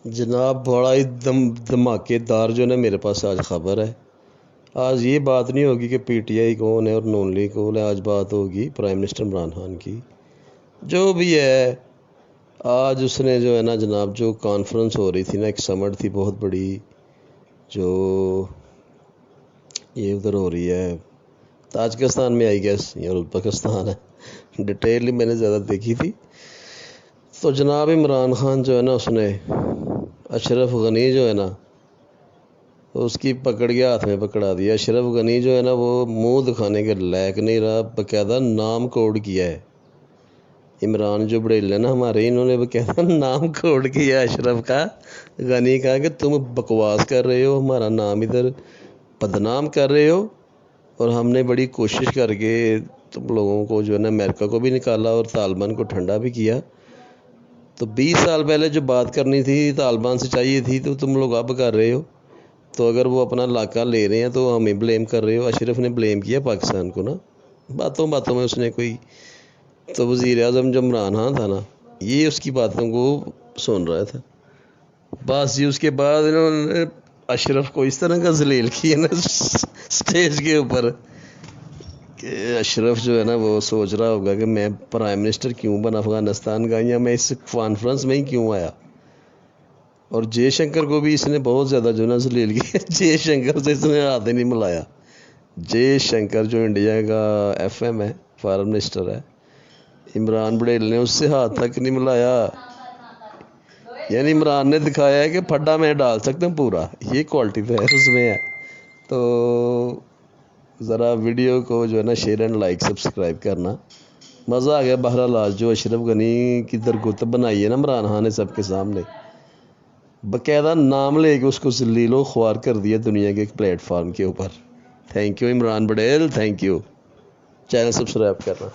जनाब बड़ा ही धमाकेदार जो है ना मेरे पास आज ख़बर है। आज ये बात नहीं होगी कि पीटीआई कौन है और नून लीग कौन है, आज बात होगी प्राइम मिनिस्टर इमरान खान की। जो भी है, आज उसने जो है ना जनाब, जो कॉन्फ्रेंस हो रही थी ना, एक समिट थी बहुत बड़ी, जो ये उधर हो रही है ताजिकिस्तान में, आई गेस, या उज़्बेकिस्तान है, डिटेल मैंने ज़्यादा देखी थी। तो जनाब इमरान खान जो है ना, उसने अशरफ गनी जो है ना, उसकी पकड़ के हाथ में पकड़ा दिया। अशरफ गनी जो है ना, वो मुंह दिखाने के लायक नहीं रहा, बकायदा नाम कोड किया है। इमरान जो बड़ेल है ना हमारे, इन्होंने बकायदा नाम कोड किया अशरफ का, गनी का, कि तुम बकवास कर रहे हो, हमारा नाम इधर बदनाम कर रहे हो। और हमने बड़ी कोशिश करके तुम लोगों को जो है ना अमेरिका को भी निकाला और तालिबान को ठंडा भी किया। तो 20 साल पहले जो बात करनी थी तालिबान से चाहिए थी, तो तुम लोग अब कर रहे हो। तो अगर वो अपना इलाका ले रहे हैं तो हमें ब्लेम कर रहे हो। अशरफ ने ब्लेम किया पाकिस्तान को ना, बातों बातों में उसने कोई, तो वज़ीर आज़म जो इमरान खान था ना, ये उसकी बातों को सुन रहा था। बस जी उसके बाद इन्होंने अशरफ को इस तरह का जलील किया ना स्टेज के ऊपर, कि अशरफ जो है ना वो सोच रहा होगा कि मैं प्राइम मिनिस्टर क्यों बना अफ़गानिस्तान का, या मैं इस कॉन्फ्रेंस में ही क्यों आया। और जयशंकर को भी इसने बहुत ज़्यादा जो ना जलील किया। जयशंकर से इसने हाथ ही नहीं मिलाया। जयशंकर जो इंडिया का FM है, फॉरेन मिनिस्टर है, इमरान बड़ेल ने उससे हाथ तक नहीं मिलाया। यानी इमरान ने दिखाया है कि फड्डा मैं डाल सकता हूँ पूरा, ये क्वालिटी तो है उसमें है। तो ज़रा वीडियो को जो है ना शेयर एंड लाइक सब्सक्राइब करना। मज़ा आ गया बहरहाल। आज जो अशरफ गनी की दरगुत बनाई है ना इमरान खान ने सबके सामने, बकायदा नाम लेके उसको ज़लीलो ख्वार कर दिया दुनिया के एक प्लेटफार्म के ऊपर। Thank you Imran Badel, thank you. Channel subscribe करना।